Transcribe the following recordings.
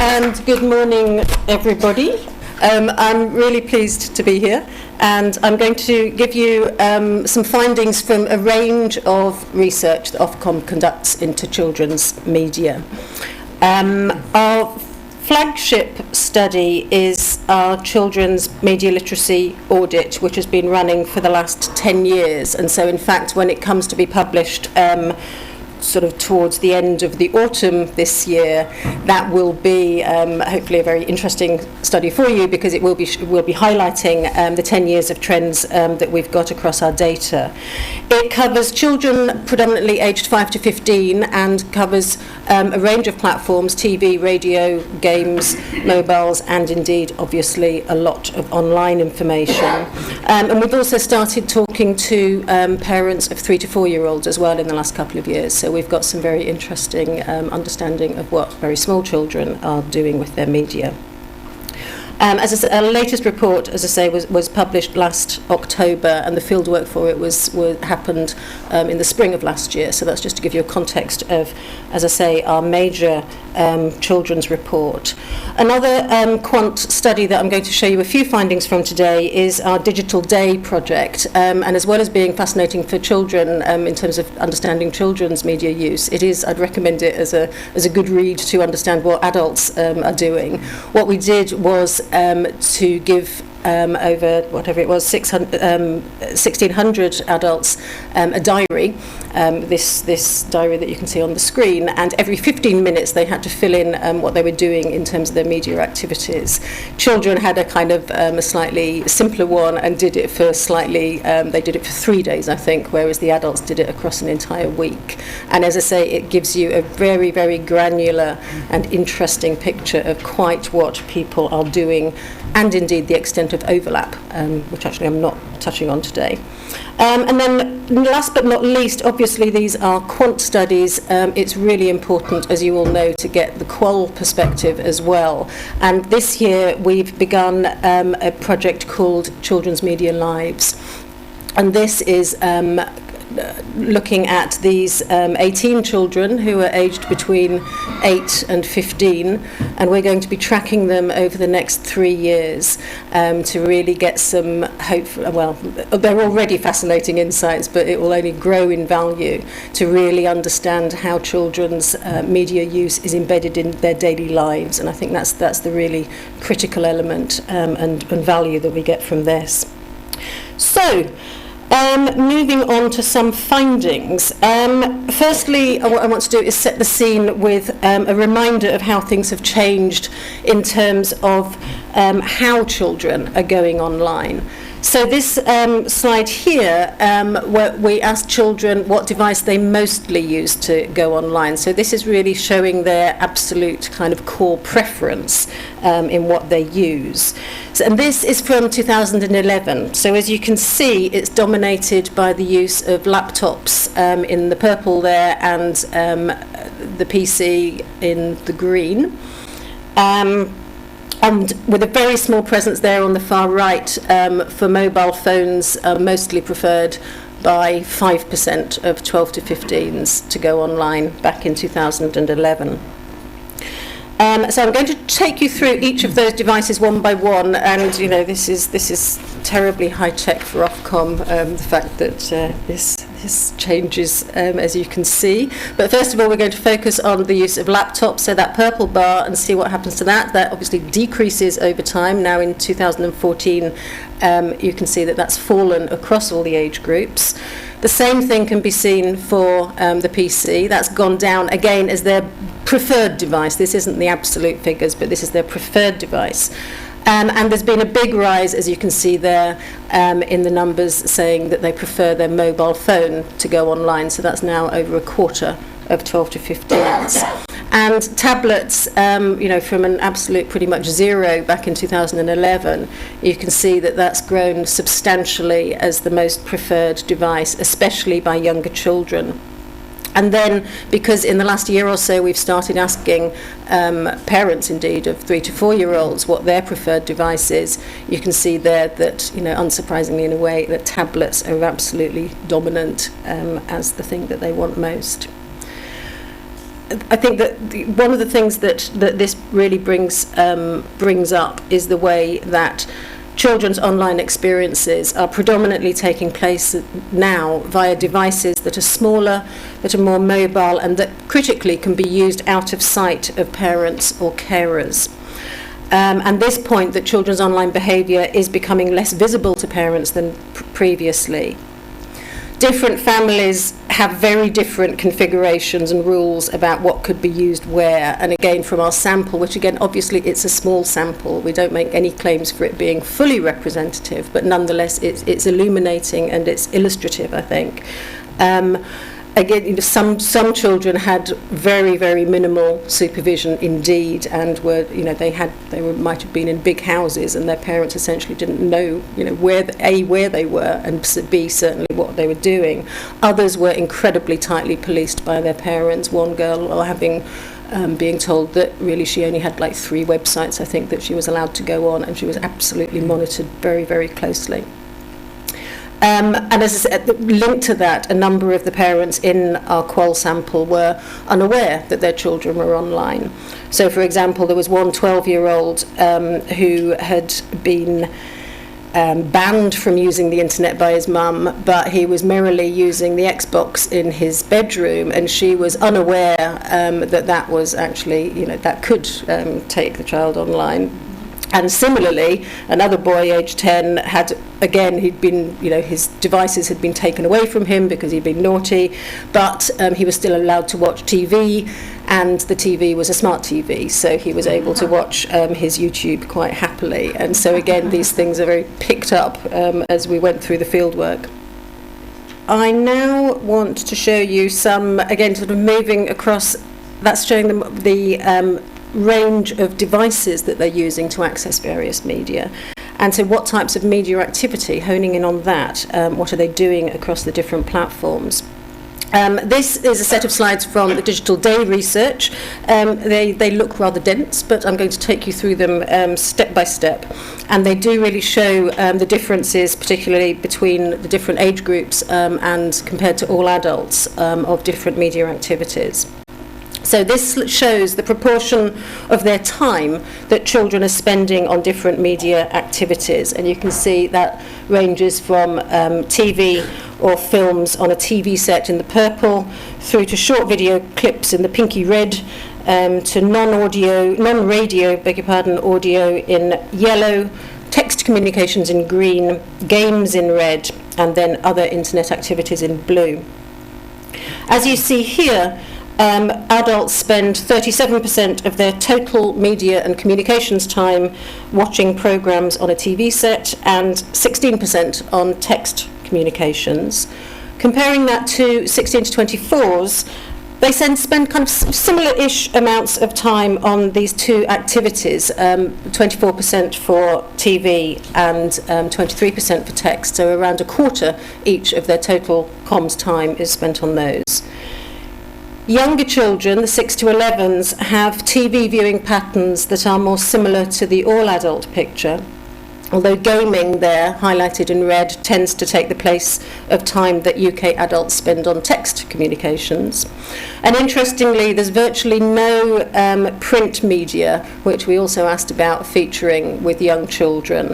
And good morning, everybody. I'm really pleased to be here, and I'm going to give you some findings from a range of research that Ofcom conducts into children's media. Our flagship study is our children's media literacy audit, which has been running for the last 10 years. And so, in fact, when it comes to be published sort of towards the end of the autumn this year, that will be hopefully a very interesting study for you, because it will be highlighting the 10 years of trends that we've got across our data. It covers children predominantly aged 5 to 15 and covers a range of platforms: TV, radio, games, mobiles, and indeed, obviously, a lot of online information. And we've also started talking to parents of 3 to 4 year olds as well in the last couple of years. So we've got some very interesting understanding of what very small children are doing with their media. Our latest report, as I say, was published last October, and the fieldwork for it happened in the spring of last year. So that's just to give you a context of, as I say, our major children's report. Another quant study that I'm going to show you a few findings from today is our Digital Day project. And as well as being fascinating for children in terms of understanding children's media use, I'd recommend it as a good read to understand what adults are doing. What we did was to give over whatever it was, 1,600 adults a diary, this diary that you can see on the screen, and every 15 minutes they had to fill in what they were doing in terms of their media activities. Children had a kind of a slightly simpler one and did it for they did it for 3 days, I think, whereas the adults did it across an entire week. And as I say, it gives you a very, very granular and interesting picture of quite what people are doing, and indeed the extent of overlap, which actually I'm not touching on today. And then last but not least, obviously these are quant studies. It's really important, as you all know, to get the qual perspective as well. And this year we've begun a project called Children's Media Lives. And this is looking at these 18 children who are aged between 8 and 15, and we're going to be tracking them over the next 3 years to really get some hope. Well, they're already fascinating insights, but it will only grow in value to really understand how children's media use is embedded in their daily lives. And I think that's the really critical element and value that we get from this. So, moving on to some findings. Firstly, what I want to do is set the scene with a reminder of how things have changed in terms of how children are going online. So this slide here, where we asked children what device they mostly use to go online. So this is really showing their absolute kind of core preference in what they use. And this is from 2011. So as you can see, it's dominated by the use of laptops in the purple there, and the PC in the green. And with a very small presence there on the far right for mobile phones, mostly preferred by 5% of 12 to 15s to go online back in 2011. So I'm going to take you through each of those devices one by one, and this is terribly high tech for Ofcom, the fact that this changes as you can see. But first of all, we're going to focus on the use of laptops, so that purple bar, and see what happens to that. That obviously decreases over time. Now in 2014, you can see that that's fallen across all the age groups. The same thing can be seen for the PC. That's gone down again as their preferred device. This isn't the absolute figures, but this is their preferred device. And there's been a big rise, as you can see there, in the numbers saying that they prefer their mobile phone to go online. So that's now over a quarter of 12 to 15s. And tablets, from an absolute pretty much zero back in 2011, you can see that that's grown substantially as the most preferred device, especially by younger children. And then, because in the last year or so we've started asking parents, indeed, of 3 to 4 year olds what their preferred device is, you can see there that, unsurprisingly in a way, that tablets are absolutely dominant as the thing that they want most. I think that one of the things that this really brings up is the way that children's online experiences are predominantly taking place now via devices that are smaller, that are more mobile, and that critically can be used out of sight of parents or carers. And this point that children's online behaviour is becoming less visible to parents than previously. Different families have very different configurations and rules about what could be used where. And again, from our sample, which again, obviously it's a small sample, we don't make any claims for it being fully representative, but nonetheless it's illuminating and it's illustrative, I think. Again, some children had very, very minimal supervision indeed, and were, might have been in big houses, and their parents essentially didn't know, where they were, and B, certainly what they were doing. Others were incredibly tightly policed by their parents. One girl being told that really she only had like 3 websites, I think, that she was allowed to go on, and she was absolutely monitored very, very closely. And as I said, linked to that, a number of the parents in our qual sample were unaware that their children were online. So, for example, there was one 12-year-old who had been banned from using the internet by his mum, but he was merrily using the Xbox in his bedroom, and she was unaware that was actually, that could take the child online. And similarly, another boy, aged 10, he'd been, his devices had been taken away from him because he'd been naughty, but he was still allowed to watch TV, and the TV was a smart TV, so he was able to watch his YouTube quite happily. And so again, these things are very picked up as we went through the fieldwork. I now want to show you some, again, sort of moving across, that's showing them the range of devices that they're using to access various media, and so what types of media activity, honing in on that, what are they doing across the different platforms. This is a set of slides from the Digital Day research. They look rather dense, but I'm going to take you through them step by step, and they do really show the differences, particularly between the different age groups and compared to all adults, of different media activities. So this shows the proportion of their time that children are spending on different media activities, and you can see that ranges from TV or films on a TV set in the purple, through to short video clips in the pinky red, to non-radio, audio in yellow, text communications in green, games in red, and then other internet activities in blue. As you see here, adults spend 37% of their total media and communications time watching programs on a TV set, and 16% on text communications. Comparing that to 16 to 24s, they spend kind of similar-ish amounts of time on these two activities, 24% for TV and 23% for text, so around a quarter each of their total comms time is spent on those. Younger children, the 6 to 11s, have TV viewing patterns that are more similar to the all-adult picture, although gaming there, highlighted in red, tends to take the place of time that UK adults spend on text communications. And interestingly, there's virtually no print media, which we also asked about, featuring with young children.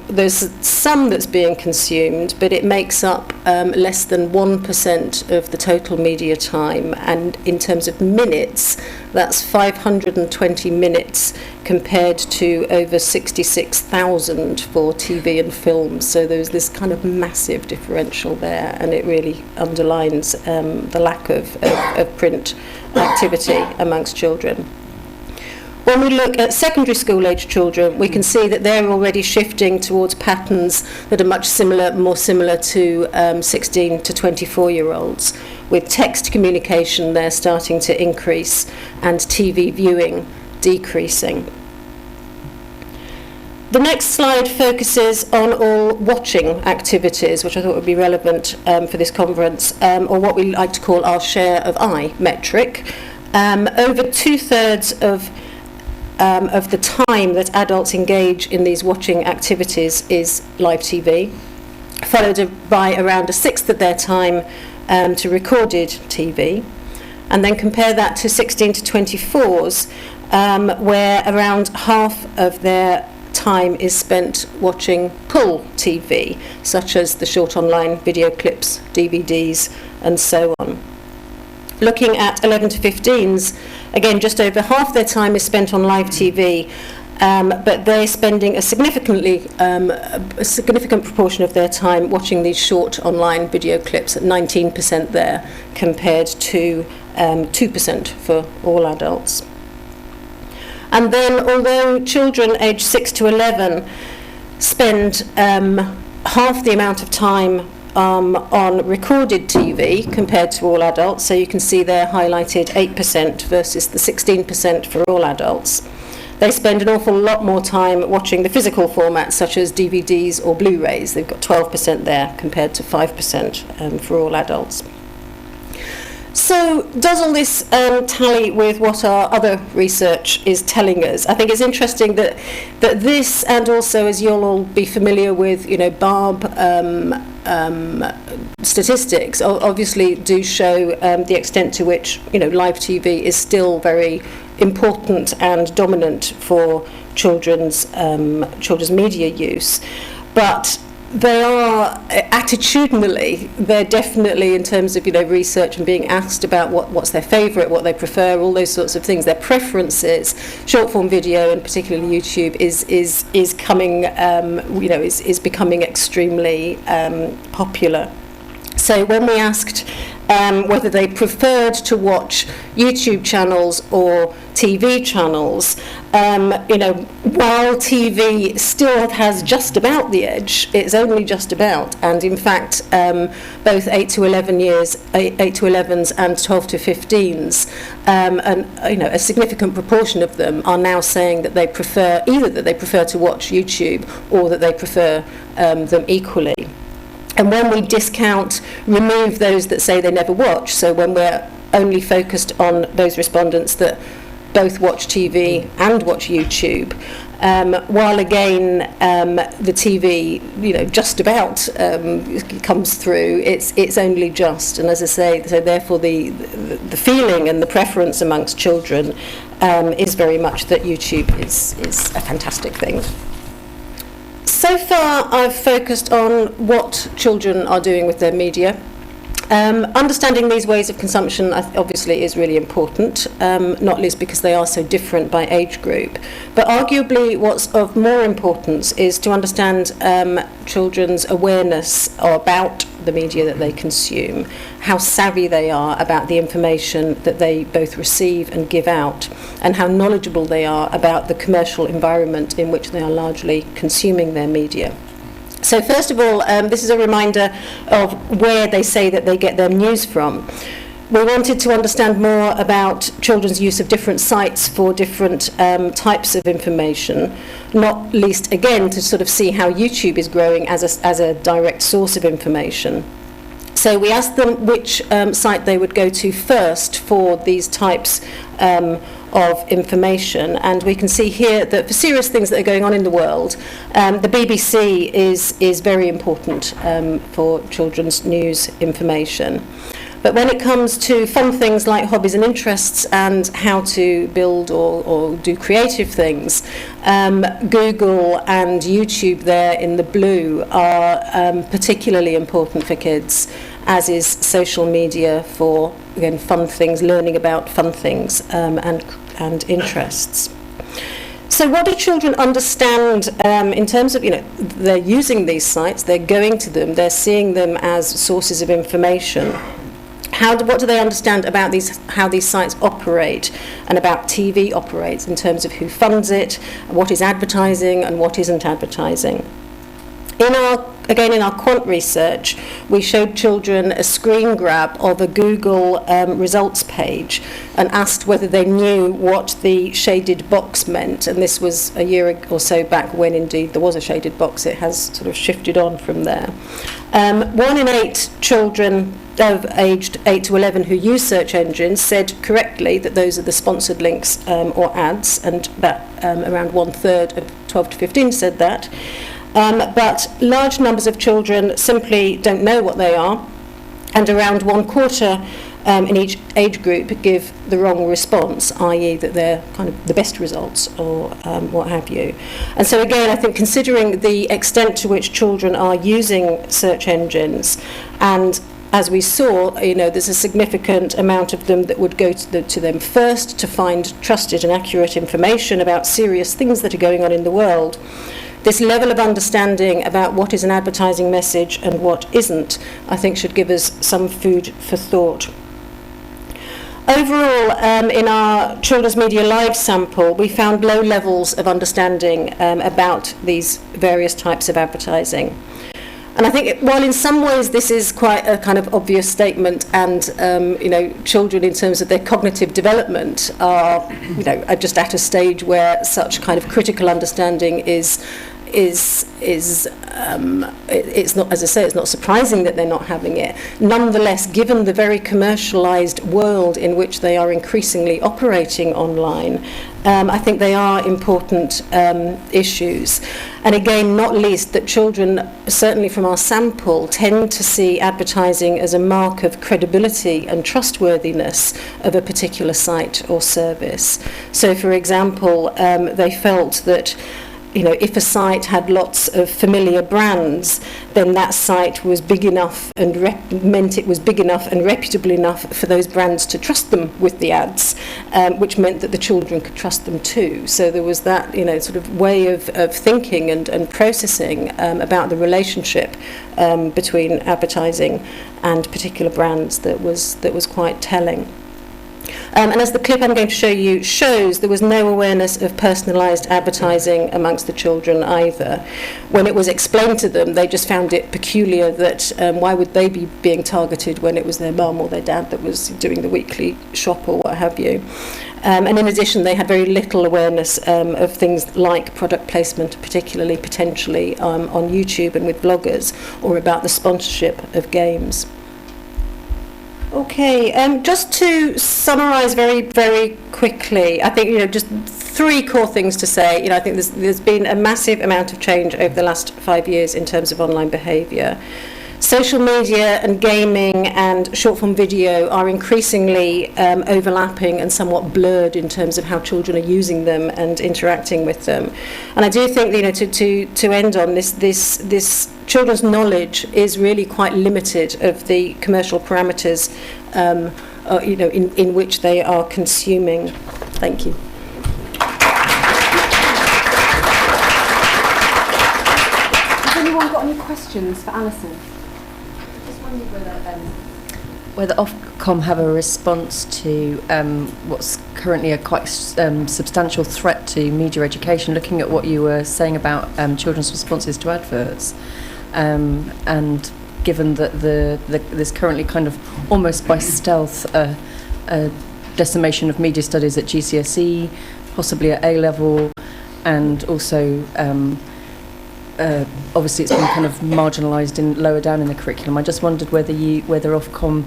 There's some that's being consumed, but it makes up less than 1% of the total media time, and in terms of minutes, that's 520 minutes compared to over 66,000 for TV and films. So there's this kind of massive differential there, and it really underlines the lack of print activity amongst children. When we look at secondary school age children, we can see that they're already shifting towards patterns that are more similar to 16 to 24-year-olds, with text communication there starting to increase and TV viewing decreasing. The next slide focuses on all watching activities, which I thought would be relevant for this conference, or what we like to call our share of eye metric. Over two-thirds of the time that adults engage in these watching activities is live TV, followed by around a sixth of their time to recorded TV. and then compare that to 16 to 24s, where around half of their time is spent watching pull TV, such as the short online video clips, DVDs, and so on. Looking at 11 to 15s, again, just over half their time is spent on live TV, but they're spending a significant proportion of their time watching these short online video clips, at 19% there, compared to 2% for all adults. And then, although children aged 6 to 11 spend half the amount of time on recorded TV compared to all adults, so you can see there highlighted 8% versus the 16% for all adults, they spend an awful lot more time watching the physical formats such as DVDs or Blu-rays. They've got 12% there compared to 5% for all adults. So does all this tally with what our other research is telling us? I think it's interesting that this, and also, as you'll all be familiar with, BARB statistics obviously do show the extent to which live TV is still very important and dominant for children's media use, but they are attitudinally, they're definitely, in terms of research and being asked about what's their favourite, what they prefer, all those sorts of things, their preferences. Short form video, and particularly YouTube, is coming, is becoming extremely popular. So when we asked whether they preferred to watch YouTube channels or TV channels, while TV still has just about the edge, it's only just about, and in fact both 8 to 11s and 12 to 15s, and a significant proportion of them are now saying that they prefer to watch YouTube, or that they prefer them equally. And when we remove those that say they never watch, so when we're only focused on those respondents that both watch TV and watch YouTube, while again the TV, just about comes through, it's only just. And as I say, so therefore the feeling and the preference amongst children is very much that YouTube is a fantastic thing. So far, I've focused on what children are doing with their media. Understanding these ways of consumption obviously is really important, not least because they are so different by age group. But arguably what's of more importance is to understand children's awareness about the media that they consume, how savvy they are about the information that they both receive and give out, and how knowledgeable they are about the commercial environment in which they are largely consuming their media. So first of all, this is a reminder of where they say that they get their news from. We wanted to understand more about children's use of different sites for different types of information, not least, again, to sort of see how YouTube is growing as a direct source of information. So we asked them which site they would go to first for these types of information, and we can see here that for serious things that are going on in the world, the BBC is very important for children's news information. But when it comes to fun things like hobbies and interests and how to build or do creative things, Google and YouTube there in the blue are particularly important for kids, as is social media for, again, fun things, learning about fun things and interests. So what do children understand in terms of, they're using these sites, they're going to them, they're seeing them as sources of information. What do they understand about how these sites operate, and about TV operates in terms of who funds it, what is advertising and what isn't advertising? In our quant research, we showed children a screen grab of a Google results page and asked whether they knew what the shaded box meant. And this was a year or so back when indeed there was a shaded box. It has sort of shifted on from there. 1 in 8 children of aged 8 to 11 who use search engines said correctly that those are the sponsored links or ads, and that around 1/3 of 12 to 15 said that. But large numbers of children simply don't know what they are, and around 1/4 in each age group give the wrong response, i.e. that they're kind of the best results or what have you. And so again, I think considering the extent to which children are using search engines, and as we saw, there's a significant amount of them that would go to them first to find trusted and accurate information about serious things that are going on in the world. This level of understanding about what is an advertising message and what isn't, I think, should give us some food for thought. Overall, in our Children's Media Live sample, we found low levels of understanding about these various types of advertising. And I think, while in some ways this is quite a kind of obvious statement, and children, in terms of their cognitive development, are just at a stage where such kind of critical understanding is it's not, as I say, it's not surprising that they're not having it. Nonetheless, given the very commercialised world in which they are increasingly operating online, I think they are important issues. And again, not least, that children, certainly from our sample, tend to see advertising as a mark of credibility and trustworthiness of a particular site or service. So, for example, they felt that if a site had lots of familiar brands, then that site was big enough and meant it was big enough and reputable enough for those brands to trust them with the ads, which meant that the children could trust them too. So there was that, sort of way of thinking and processing about the relationship between advertising and particular brands that was quite telling. And as the clip I'm going to show you shows, there was no awareness of personalised advertising amongst the children either. When it was explained to them, they just found it peculiar that why would they be being targeted when it was their mum or their dad that was doing the weekly shop or what have you. And in addition, they had very little awareness of things like product placement, particularly potentially on YouTube and with bloggers, or about the sponsorship of games. Okay, just to summarise very, very quickly, I think, just three core things to say. I think there's been a massive amount of change over the last 5 years in terms of online behaviour. Social media and gaming and short-form video are increasingly overlapping and somewhat blurred in terms of how children are using them and interacting with them. And I do think, to end on this children's knowledge is really quite limited of the commercial parameters, in which they are consuming. Thank you. Has anyone got any questions for Alison? Whether Ofcom have a response to what's currently a quite substantial threat to media education, looking at what you were saying about children's responses to adverts, and given that there's currently kind of almost by stealth a decimation of media studies at GCSE, possibly at A-level, and also obviously it's been kind of marginalised in lower down in the curriculum. I just wondered whether Ofcom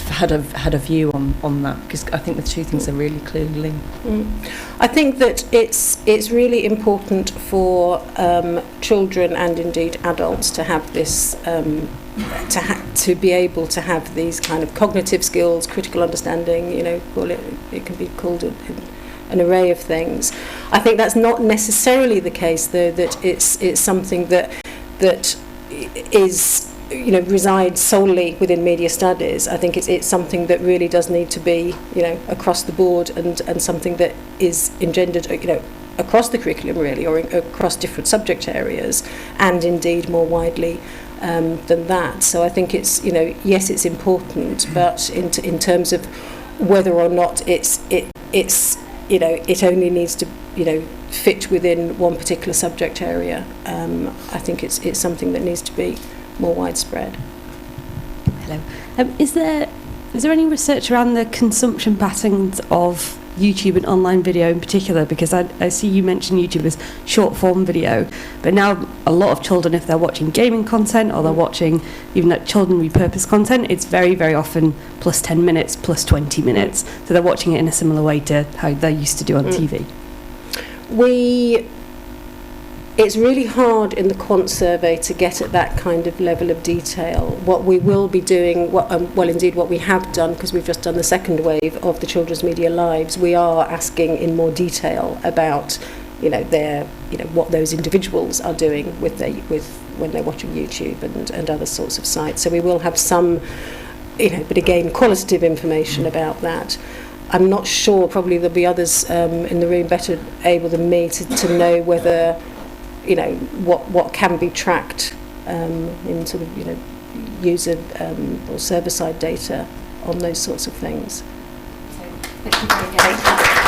had a view on that, because I think the two things are really clearly linked. I think that it's really important for children and indeed adults to have this to be able to have these kind of cognitive skills, critical understanding. It can be called an array of things. I think that's not necessarily the case, though, that it's something that is resides solely within media studies. I think it's something that really does need to be across the board, and something that is engendered across the curriculum really, or across different subject areas, and indeed more widely than that. So I think it's yes, it's important, but in terms of whether or not it only needs to fit within one particular subject area. I think it's something that needs to be more widespread. Hello. Is there any research around the consumption patterns of YouTube and online video in particular? Because I see you mentioned YouTube as short form video, but now a lot of children, if they're watching gaming content or they're watching even that children repurposed content, it's very, very often plus 10 minutes, plus 20 minutes. So they're watching it in a similar way to how they used to do on TV. it's really hard in the quant survey to get at that kind of level of detail. What we will be doing, indeed what we have done, because we've just done the second wave of the Children's Media Lives, we are asking in more detail about, what those individuals are doing when they're watching YouTube and other sorts of sites. So we will have some, but again, qualitative information about that. I'm not sure, probably there'll be others in the room better able than me to know whether, what can be tracked in sort of, user or server-side data on those sorts of things. Thank you very much.